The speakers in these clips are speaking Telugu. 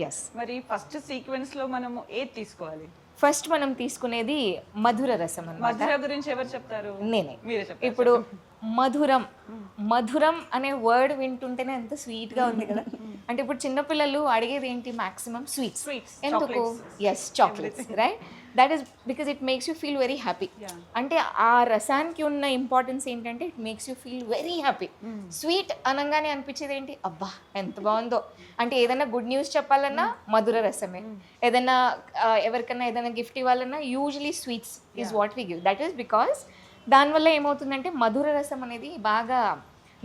ఎస్. మరి ఫస్ట్ సీక్వెన్స్ లో మనము ఏది తీసుకోవాలి? ఫస్ట్ మనం తీసుకునేది మధుర రసం అన్నమాట. మధుర గురించి ఎవరు చెప్తారు? నేనే. మీరే చెప్తారు. ఇప్పుడు మధురం, మధురం అనే వర్డ్ వింటుంటేనే ఎంత స్వీట్గా ఉంది కదా. అంటే ఇప్పుడు చిన్నపిల్లలు అడిగేది ఏంటి, మాక్సిమం స్వీట్స్. Sweets, ఎందుకు? chocolates. Yes, chocolates, right. That is because it makes you feel very happy. Yeah. అంటే ఆ రసానికి ఉన్న ఇంపార్టెన్స్ ఏంటంటే it makes you feel very happy. Sweet అనగానే అనిపించేది ఏంటి, అబ్బా ఎంత బాగుందో. అంటే ఏదైనా గుడ్ న్యూస్ చెప్పాలన్నా మధుర రసమే, ఏదైనా ఎవరికైనా ఏదైనా గిఫ్ట్ ఇవ్వాలన్నా usually sweets is what we give. That is because దానివల్ల ఏమవుతుందంటే మధుర రసం అనేది బాగా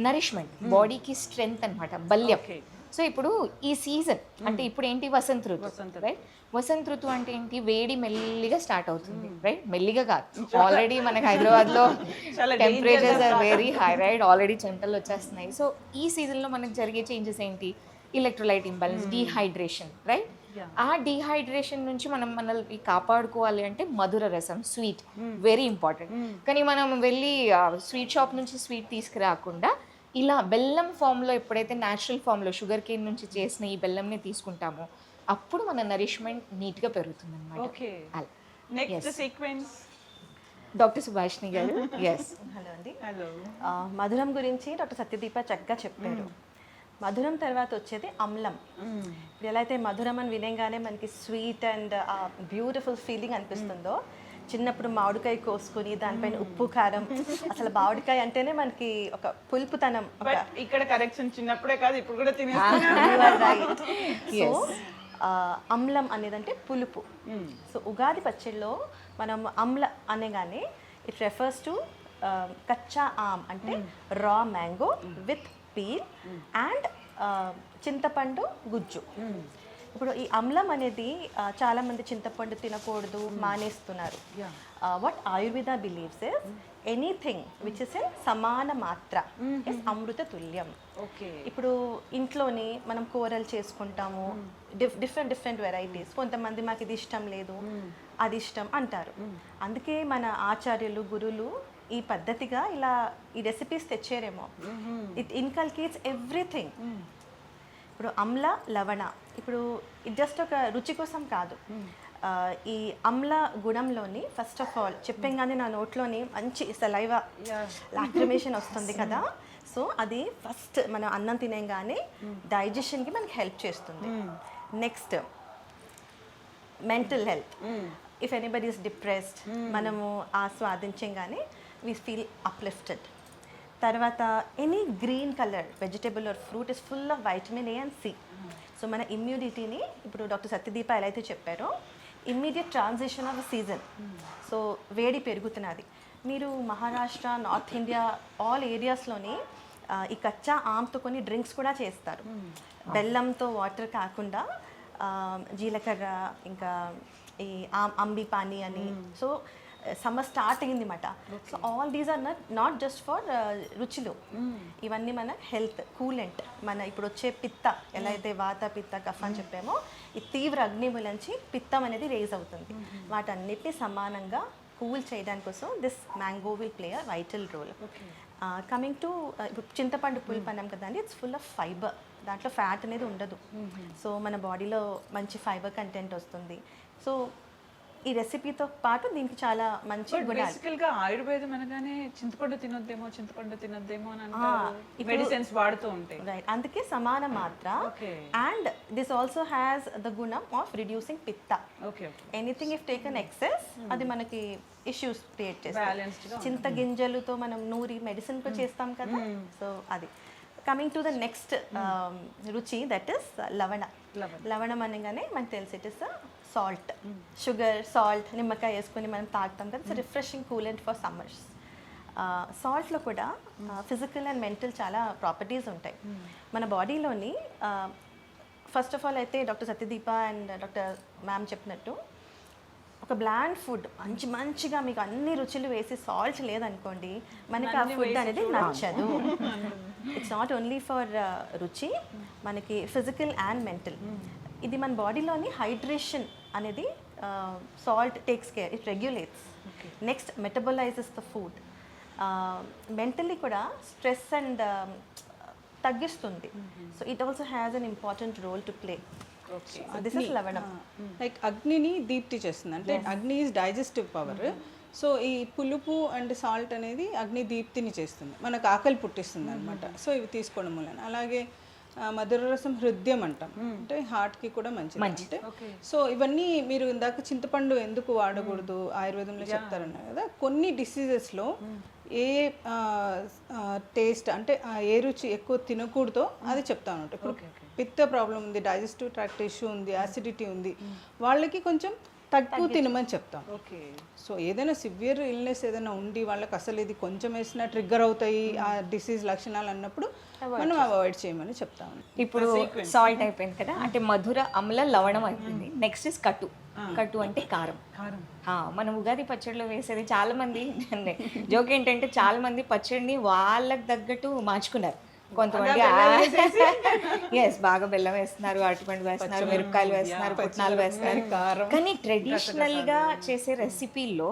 నరిష్మెంట్, బాడీకి స్ట్రెంగ్త్ అనమాట, బల్యం. Okay. సో ఇప్పుడు ఈ సీజన్ అంటే ఇప్పుడు ఏంటి, వసంత ఋతు, రైట్. వసంత ఋతు అంటే ఏంటి, వేడి మెల్లిగా స్టార్ట్ అవుతుంది, రైట్. మెల్లిగా కాదు, ఆల్రెడీ మనకి హైదరాబాద్లో చాలా temperatures are very high, right. Already చెమటలు వచ్చేస్తున్నాయి. సో ఈ సీజన్లో మనకు జరిగే చేంజెస్ ఏంటి, ఎలక్ట్రోలైట్ ఇంబాలెన్స్, డీహైడ్రేషన్, రైట్. ఆ డీహైడ్రేషన్ నుంచి మనం మనల్ని కాపాడుకోవాలి అంటే మధుర రసం, స్వీట్, వెరీ ఇంపార్టెంట్. కానీ మనం వెళ్ళి స్వీట్ షాప్ నుంచి స్వీట్ తీసుకురాకుండా ఇలా బెల్లం ఫామ్లో, ఎప్పుడైతే న్యాచురల్ ఫామ్లో షుగర్ కేన్ నుంచి చేసిన ఈ బెల్లంని తీసుకుంటామో అప్పుడు మన నరిష్మెంట్ నీట్గా పెరుగుతుంది అనమాట. Okay. Next sequence doctor Subhashini గారు. ఎస్. హలో అండి. హలో. మధురం గురించి డాక్టర్ సత్యదీప చక్కగా చెప్పారు. మధురం తర్వాత వచ్చేది అమ్లం. ఇప్పుడు ఎలా అయితే మధురం అని వినగానే మనకి స్వీట్ అండ్ బ్యూటిఫుల్ ఫీలింగ్ అనిపిస్తుందో, చిన్నప్పుడు మామిడికాయ కోసుకొని దానిపైన ఉప్పు కారం, అసలు మామిడికాయ అంటేనే మనకి ఒక పులుపుతనం. బట్ ఇక్కడ కరెక్షన్, చిన్నప్పుడే కాదు ఇప్పుడు కూడా తినేస్తున్నాం. సో అమ్లం అనేదంటే పులుపు. సో ఉగాది పచ్చడిలో మనం అమ్ల అనగానే ఇట్ రెఫర్స్ టు కచ్చా ఆమ్, అంటే raw mango with peel and చింతపండు గుజ్జు. ఇప్పుడు ఈ అమ్లం అనేది చాలా మంది చింతపండు తినకూడదు మానేస్తున్నారు. What Ayurveda believes is anything which is in సమాన మాత్ర ఇస్ అమృత తుల్యం. ఇప్పుడు ఇంట్లోని మనం కూరలు చేసుకుంటాము, డిఫరెంట్ వెరైటీస్. కొంతమంది మాకు ఇది ఇష్టం లేదు, అది ఇష్టం అంటారు. అందుకే మన ఆచార్యులు, గురువులు ఈ పద్ధతిగా ఇలా ఈ రెసిపీస్ తెచ్చారేమో. It inculcates everything. ఇప్పుడు అమ్ల, లవణ, ఇప్పుడు ఇది జస్ట్ ఒక రుచి కోసం కాదు. ఈ అమ్ల గుణంలోని ఫస్ట్ ఆఫ్ ఆల్ చెప్పంగానే నా నోట్లోని మంచి సలైవా, లాక్రిమేషన్ వస్తుంది కదా. సో అది ఫస్ట్ మనం అన్నం తినేగానే డైజెషన్కి మనకి హెల్ప్ చేస్తుంది. Next mental health. If anybody is depressed, మనము ఆస్వాదించగానే వీ ఫీల్ అప్లిఫ్టెడ్. తర్వాత any green colour vegetable or fruit is full of vitamin A and C. So మన ఇమ్యూనిటీని, ఇప్పుడు డాక్టర్ సత్యదీప ఎలా అయితే చెప్పారో, immediate transition of season. So వేడి పెరుగుతున్నది. మీరు మహారాష్ట్ర, నార్త్ ఇండియా, ఆల్ ఏరియాస్లోని ఈ కచ్చా ఆమ్తో కొన్ని డ్రింక్స్ కూడా చేస్తారు. బెల్లంతో వాటర్ కాకుండా జీలకర్ర, ఇంకా ఈ అంబి పానీ అని. సో సమ్మర్ స్టార్ట్ అయింది అన్నమాట. So all these are not just for రుచులు, ఇవన్నీ మన హెల్త్ కూలెంట్. మన ఇప్పుడు వచ్చే పిత్త, ఎలా అయితే వాత, పిత్త, కఫ్ అని చెప్పామో, ఈ తీవ్ర అగ్నిములంచి పిత్తం అనేది రేజ్ అవుతుంది. వాటన్నిటిని సమానంగా కూల్ చేయడానికి కోసం this mango will play a vital role. Coming to ఇప్పుడు చింతపండు పులుపు అన్నాం కదండి, ఇట్స్ ఫుల్ ఆఫ్ ఫైబర్. దాంట్లో ఫ్యాట్ అనేది ఉండదు. సో మన బాడీలో మంచి ఫైబర్ కంటెంట్ వస్తుంది. సో ఈ రెసిపీతో పాటు దీనికి చాలా మంచి గుణాలు. బేసికల్ గా ఆయుర్వేదం అనగానే చింతపండు తినొద్దేమో అని అంటారు, మెడిసిన్స్ వాడుతూ ఉంటాయి, రైట్. అందుకే సమాన మాత్ర. And this also has the గుణం ఆఫ్ రిడ్యూసింగ్ పిత్త. ఎనీథింగ్ ఇఫ్ టేకన్ ఎక్సెస్ అది మనకి ఇష్యూస్ క్రియేట్ చేస్తుంది. చింత గింజలతో మనం నూరి మెడిసిన్ కు చేస్తాం కదా. సో అది. కమింగ్ టు ద నెక్స్ట్ రుచి, దట్ ఇస్ లవణ. లవణం అనగానే మనకు తెలిసి it is salt, sugar, salt, నిమ్మకాయ వేసుకొని మనం తాగుతాం కదా. It's refreshing coolant for summers. సాల్ట్లో కూడా ఫిజికల్ అండ్ మెంటల్ చాలా ప్రాపర్టీస్ ఉంటాయి మన బాడీలోని. ఫస్ట్ ఆఫ్ ఆల్ అయితే doctor Satyadeepa and doctor ma'am చెప్పినట్టు, ఒక బ్లాండ్ ఫుడ్ మంచిగా మీకు అన్ని రుచులు వేసి సాల్ట్ లేదనుకోండి, మనకి ఆ ఫుడ్ అనేది నచ్చదు. ఇట్స్ నాట్ ఓన్లీ ఫర్ రుచి, మనకి ఫిజికల్ అండ్ మెంటల్. ఇది మన బాడీలోని హైడ్రేషన్ అనేది salt takes care, it regulates. Next metabolises the food. Mentally కూడా స్ట్రెస్ అండ్ తగ్గిస్తుంది. So it also has an important role to play. This is లవణం. లైక్ అగ్నిని దీప్తి చేస్తుంది, అంటే అగ్ని ఈజ్ డైజెస్టివ్ పవర్. సో ఈ పులుపు అండ్ సాల్ట్ అనేది అగ్ని దీప్తిని చేస్తుంది, మనకు ఆకలి పుట్టిస్తుంది అనమాట. సో ఇవి తీసుకోవడం వలన. అలాగే మధుర రసం హృదయం అంటాం, అంటే హార్ట్కి కూడా మంచిది. అంటే సో ఇవన్నీ మీరు ఇందాక చింతపండు ఎందుకు వాడకూడదు ఆయుర్వేదంలో చెప్తారన్నారు కదా, కొన్ని డిసీజెస్లో ఏ టేస్ట్ అంటే ఏ రుచి ఎక్కువ తినకూడదో అది చెప్తా ఉన్నట్టు. ఇప్పుడు పిత్త ప్రాబ్లం ఉంది, డైజెస్టివ్ ట్రాక్ట్ ఇష్యూ ఉంది, యాసిడిటీ ఉంది, వాళ్ళకి కొంచెం తక్కువ తినమని చెప్తాం. సో ఏదైనా సివియర్ ఇల్నెస్ ఏదైనా ఉండి వాళ్ళకి అసలు ఇది కొంచెం వేసినా ట్రిగ్గర్ అవుతాయి ఆ డిసీజ్ లక్షణాలు అన్నప్పుడు మనం అవాయిడ్ చేయమని చెప్తాము. ఇప్పుడు సాల్ట్ అయిపోయింది కదా, అంటే మధుర అమ్ల లవణం అయిపోయింది. Next is కటు. కటు అంటే కారం. మనం ఉగాది పచ్చడిలో వేసేది చాలా మంది జోక్ ఏంటంటే చాలా మంది పచ్చడిని వాళ్ళకి తగ్గట్టు మార్చుకున్నారు. కొంతమంది ఎస్ బాగా బెల్లం వేస్తున్నారు, అరటిపండు వేస్తున్నారు, మిరపకాయలు వేస్తున్నారు, పుట్నాలు వేస్తున్నారు. కానీ ట్రెడిషనల్ గా చేసే రెసిపీల్లో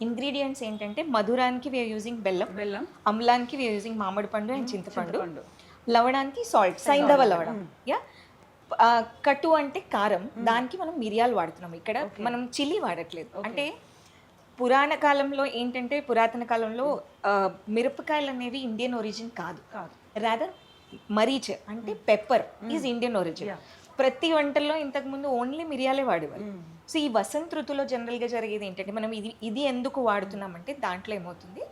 ఇంగ్రీడియంట్స్ ఏంటంటే మధురానికి వీఆర్ యూజింగ్ బెల్లం, అమ్లానికి వీఆర్ యూజింగ్ మామిడి పండు అండ్ చింతపండు, లవడానికి సాల్ట్, సైంధవ లవణం. యా, కటు అంటే కారం, దానికి మనం మిరియాలు వాడుతున్నాం. ఇక్కడ మనం చిల్లీ వాడట్లేదు. అంటే పురాణ కాలంలో ఏంటంటే పురాతన కాలంలో మిరపకాయలు అనేవి ఇండియన్ ఒరిజిన్ కాదు, రాదర్ మరీచ్ అంటే పెప్పర్ ఈజ్ ఇండియన్ ఒరిజిన్. ప్రతి వంటల్లో ఇంతకుముందు ఓన్లీ మిరియాలే వాడేవారు. సో ఈ వసంత ఋతువులో జనరల్గా జరిగేది ఏంటంటే మనం ఇది ఎందుకు వాడుతున్నామంటే దాంట్లో ఏమవుతుంది,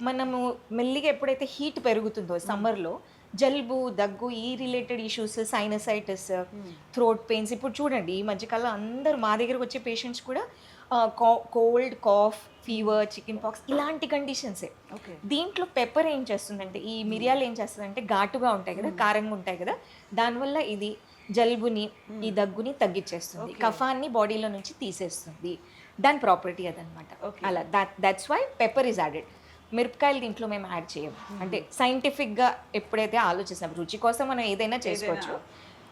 మనము మెల్లిగా ఎప్పుడైతే హీట్ పెరుగుతుందో సమ్మర్లో జలుబు, దగ్గు, ఈ related issues, sinusitis, throat pains. ఇప్పుడు చూడండి ఈ మధ్యకాలంలో అందరూ మా దగ్గరకు వచ్చే పేషెంట్స్ కూడా cold, cough, fever, chicken pox ఇలాంటి కండిషన్సే. దీంట్లో పెప్పర్ ఏం చేస్తుందంటే, ఈ మిరియాలు ఏం చేస్తుందంటే ఘాటుగా ఉంటాయి కదా, కారంగా ఉంటాయి కదా, దానివల్ల ఇది జలుబుని, ఈ దగ్గుని తగ్గించేస్తుంది, కఫాన్ని బాడీలో నుంచి తీసేస్తుంది. దాని ప్రాపర్టీ అదనమాట. అలా that's why pepper is added. మిరపకాయలు దీంట్లో మేము యాడ్ చేయం. అంటే సైంటిఫిక్గా ఎప్పుడైతే ఆలోచిస్తాం, రుచి కోసం మనం ఏదైనా చేసుకోవచ్చు,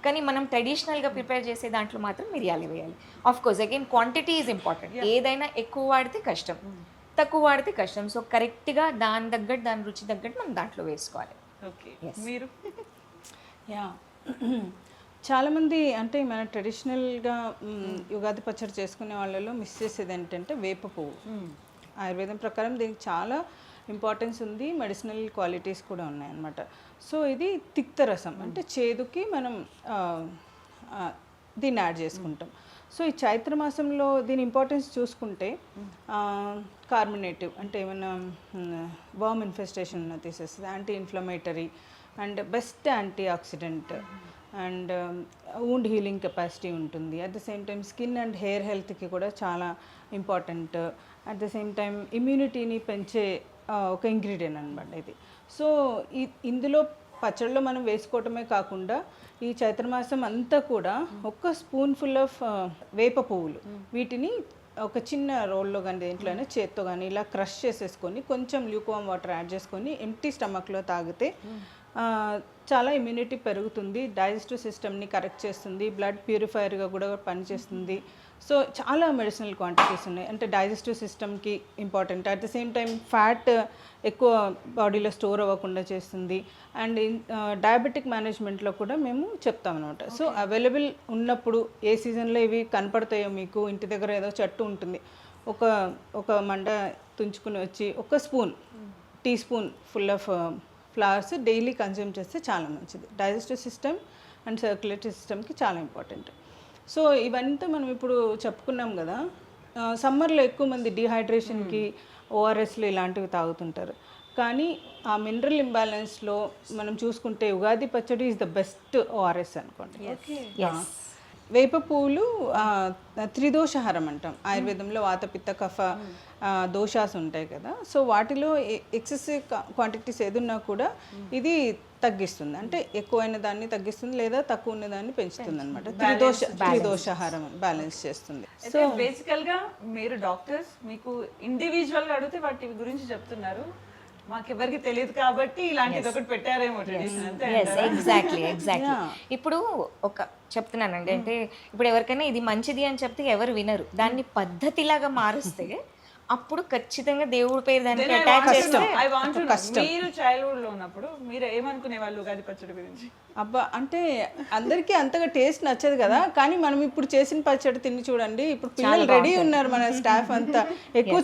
కానీ మనం ట్రెడిషనల్గా ప్రిపేర్ చేసే దాంట్లో మాత్రం మిరియాలు వేయాలి. Of course again quantity is important. ఏదైనా ఎక్కువ వాడితే కష్టం, తక్కువ వాడితే కష్టం. సో కరెక్ట్గా దాని తగ్గట్టు, దాని రుచి తగ్గట్టు మనం దాంట్లో వేసుకోవాలి. మీరు యా చాలామంది అంటే మన ట్రెడిషనల్గా యుగాది పచ్చడి చేసుకునే వాళ్ళలో మిస్ చేసేది ఏంటంటే వేప పువ్వు. ఆయుర్వేదం ప్రకారం దీనికి చాలా ఇంపార్టెన్స్ ఉంది, మెడిసినల్ క్వాలిటీస్ కూడా ఉన్నాయన్నమాట. సో ఇది తిక్తరసం, అంటే చేదుకి మనం దీన్ని యాడ్ చేసుకుంటాం. సో ఈ చైత్ర మాసంలో దీని ఇంపార్టెన్స్ చూసుకుంటే కార్బనేటివ్, అంటే ఏమైనా వర్మ్ ఇన్ఫెస్టేషన్ ఉన్న తీసేస్తుంది, anti inflammatory and best antioxidant and wound healing capacity ఉంటుంది. At the same time skin and hair హెల్త్కి కూడా చాలా important. At the same time ఇమ్యూనిటీని పెంచే ఒక ఇంగ్రీడియంట్ అనమాట ఇది. సో ఇందులో పచ్చడిలో మనం వేసుకోవటమే కాకుండా ఈ చైత్రమాసం అంతా కూడా ఒక స్పూన్ ఫుల్ ఆఫ్ వేప పువ్వులు, వీటిని ఒక చిన్న రోల్లో కానీ దేంట్లోనే చేత్తో కానీ ఇలా క్రష్ చేసేసుకొని కొంచెం ల్యూకోవామ్ వాటర్ యాడ్ చేసుకొని ఎంప్టీ స్టమక్లో తాగితే చాలా ఇమ్యూనిటీ పెరుగుతుంది, డైజెస్టివ్ సిస్టమ్ని కరెక్ట్ చేస్తుంది, బ్లడ్ ప్యూరిఫైయర్గా కూడా పనిచేస్తుంది. సో చాలా మెడిసినల్ క్వాంటిటీస్ ఉన్నాయి, అంటే డైజెస్టివ్ సిస్టమ్కి important. At the same time fat ఎక్కువ బాడీలో స్టోర్ అవ్వకుండా చేస్తుంది. అండ్ డయాబెటిక్ మేనేజ్మెంట్లో కూడా మేము చెప్తాం అనమాట. సో అవైలబుల్ ఉన్నప్పుడు ఏ సీజన్లో ఇవి కనపడతాయో, మీకు ఇంటి దగ్గర ఏదో చెట్టు ఉంటుంది, ఒక మండ తుంచుకుని వచ్చి ఒక spoon, teaspoon full of flowers daily consume చేస్తే చాలా మంచిది. డైజెస్టివ్ సిస్టమ్ అండ్ సర్క్యులేటరీ సిస్టమ్కి చాలా ఇంపార్టెంట్. సో ఇవంతా మనం ఇప్పుడు చెప్పుకున్నాం కదా. సమ్మర్లో ఎక్కువ మంది డిహైడ్రేషన్కి ఓఆర్ఎస్లు ఇలాంటివి తాగుతుంటారు, కానీ ఆ మినరల్ ఇంబ్యాలెన్స్లో మనం చూసుకుంటే ఉగాది పచ్చడి ఈజ్ ద బెస్ట్ ఓఆర్ఎస్ అనుకోండి. వేప పువ్వులు త్రిదోషహారం అంటాం ఆయుర్వేదంలో. వాత, పిత్త, కఫ దోషాస్ ఉంటాయి కదా. సో వాటిలో ఎక్సెసివ్ క్వాంటిటీస్ ఏదున్నా కూడా ఇది తగ్గిస్తుంది, అంటే ఎక్కువైన దాన్ని తగ్గిస్తుంది లేదా తక్కువ ఉన్న దాన్ని పెంచుతుంది అనమాట. త్రిదోషాహారం బ్యాలెన్స్ చేస్తుంది. సో బేసికల్ గా మీరు డాక్టర్స్, మీకు ఇండివిజువల్ గా అడిగితే వాటి గురించి చెప్తున్నారు, మాకెవరికి తెలియదు కాబట్టి ఇలాంటిది ఒకటి పెట్టారేమో ట్రెడిషన్ అంతే. ఎగ్జాక్ట్లీ. ఇప్పుడు ఒక చెప్తున్నానండి, అంటే ఇప్పుడు ఎవరికైనా ఇది మంచిది అని చెప్తే ఎవరు వినరు, దాన్ని పద్ధతిలాగా మారుస్తే అప్పుడు ఖచ్చితంగా దేవుడి పేరు దానికి Then I attach want to చేస్తే know, I want to know, మీరు చైల్డ్హుడ్ లో ఉన్నప్పుడు మీరు ఏమనుకునే వాళ్ళు ఉగాది పచ్చడి గురించి? అబ్బా అంటే అందరికీ అంతగా టేస్ట్ నచ్చదు కదా, కానీ మనం ఇప్పుడు చేసిన పచ్చడి తిని చూడండి, ఇప్పుడు పిల్లలు రెడీ ఉన్నారు మన స్టాఫ్ అంతా, ఎక్కువ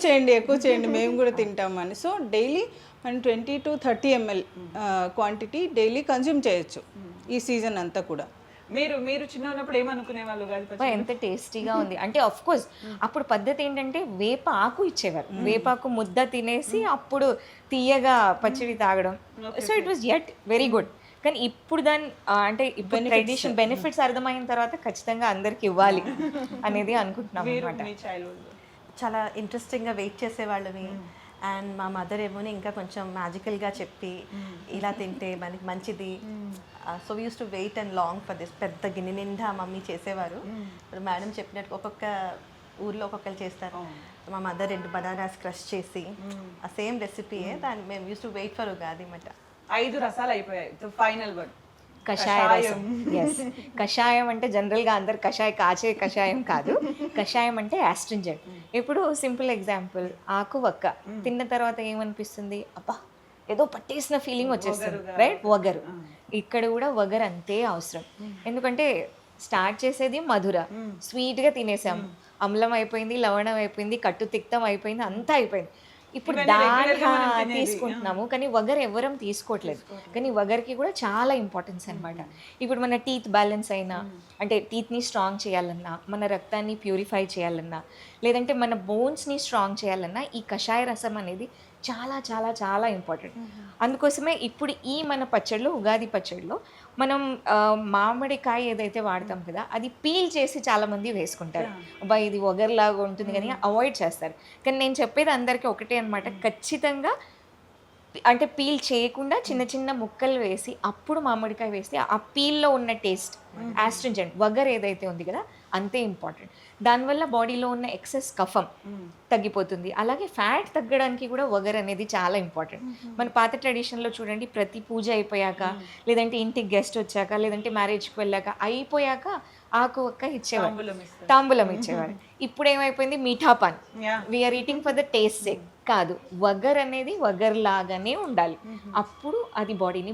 చేయండి మేము కూడా తింటామని. సో డైలీ మనం 20 to 30 ml quantity daily consume చేయొచ్చు ఈ సీజన్ అంతా కూడా. మీరు చిన్న ఉన్నప్పుడు ఏమనుకునే వాళ్ళు ఉగాది పచ్చడి? ఎంత టేస్టీగా ఉంది అంటే, ఆఫ్ కోర్స్ అప్పుడు పద్ధతి ఏంటంటే వేప ఆకు ఇచ్చేవారు, వేపాకు ముద్ద తినేసి అప్పుడు తీయగా పచ్చడి తాగడం. So it was yet very good. కానీ ఇప్పుడు దాని అంటే ఇప్పుడు ట్రెడిషన్ బెనిఫిట్స్ అర్థమైన తర్వాత ఖచ్చితంగా అందరికి ఇవ్వాలి అనేది అనుకుంటున్నాం మీరు అనమాట. మీ చైల్డ్హుడ్ లో చాలా ఇంట్రెస్టింగ్గా వెయిట్ చేసేవాళ్ళని. అండ్ మా మదర్ ఏమోని ఇంకా కొంచెం మ్యాజికల్గా చెప్పి ఇలా తింటే మనకి మంచిది. So we use to wait and long for this. పెద్ద గిన్నె నిండా మమ్మీ చేసేవారు. ఇప్పుడు మేడం చెప్పినట్టు ఒక్కొక్క ఊర్లో ఒక్కొక్కరు చేస్తారు. మా మదర్ 2 బనానాస్ క్రష్ చేసి ఆ సేమ్ రెసిపీయే దాన్ని మేము use to wait for Ugadi అన్నమాట. 5 రసాలు అయిపోయాయి. ఫైనల్ వర్డ్ కషాయ రసం. ఎస్, కషాయం అంటే జనరల్గా అందరు కాచే కషాయం కాదు, కషాయం అంటే యాస్ట్రింజెంట్. ఇప్పుడు సింపుల్ ఎగ్జాంపుల్, ఆకు వక్క తిన్న తర్వాత ఏమనిపిస్తుంది, అబ్బా ఏదో పట్టేసిన ఫీలింగ్ వచ్చేస్తుంది, రైట్? వగరు. ఇక్కడ కూడా వగరు అంతే అవసరం. ఎందుకంటే స్టార్ట్ చేసేది మధుర, స్వీట్గా తినేసాం, అమ్లం అయిపోయింది, లవణం అయిపోయింది, కట్టు తిక్తం అయిపోయింది, అంతా అయిపోయింది. ఇప్పుడు దాన్ని తీసుకుంటున్నాము, కానీ వగర్ ఎవరం తీసుకోవట్లేదు. కానీ వగర్కి కూడా చాలా ఇంపార్టెన్స్ అనమాట. ఇప్పుడు మన టీత్ బ్యాలెన్స్ అయినా, అంటే టీత్ని స్ట్రాంగ్ చేయాలన్నా, మన రక్తాన్ని ప్యూరిఫై చేయాలన్నా, లేదంటే మన బోన్స్ని స్ట్రాంగ్ చేయాలన్నా ఈ కషాయ రసం అనేది చాలా చాలా చాలా ఇంపార్టెంట్. అందుకోసమే ఇప్పుడు ఈ మన పచ్చడిలో, ఉగాది పచ్చడిలో మనం మామిడికాయ ఏదైతే వాడతాం కదా, అది పీల్ చేసి చాలామంది వేసుకుంటారు. అబ్బా ఇది వగర్లాగా ఉంటుంది కానీ అవాయిడ్ చేస్తారు. కానీ నేను చెప్పేది అందరికీ ఒకటే అనమాట, ఖచ్చితంగా అంటే పీల్ చేయకుండా చిన్న చిన్న ముక్కలు వేసి అప్పుడు మామిడికాయ వేస్తే ఆ పీల్లో ఉన్న టేస్ట్, యాస్ట్రింజెంట్ వగర్ ఏదైతే ఉంది కదా అంతే ఇంపార్టెంట్. దానివల్ల బాడీలో ఉన్న ఎక్సెస్ కఫం తగ్గిపోతుంది. అలాగే ఫ్యాట్ తగ్గడానికి కూడా వగర్ అనేది చాలా ఇంపార్టెంట్. మన పాత ట్రెడిషన్లో చూడండి, ప్రతి పూజ అయిపోయాక, లేదంటే ఇంటికి గెస్ట్ వచ్చాక, లేదంటే మ్యారేజ్కి వెళ్ళాక అయిపోయాక ఆకు ఒక్క ఇచ్చేవారు, తాంబూలం ఇచ్చేవారు. ఇప్పుడు ఏమైపోయింది, meetha paan, we are eating for the taste sake కాదు, వగర్ అనేది వగర్ లాగానే ఉండాలి, అప్పుడు అది బాడీని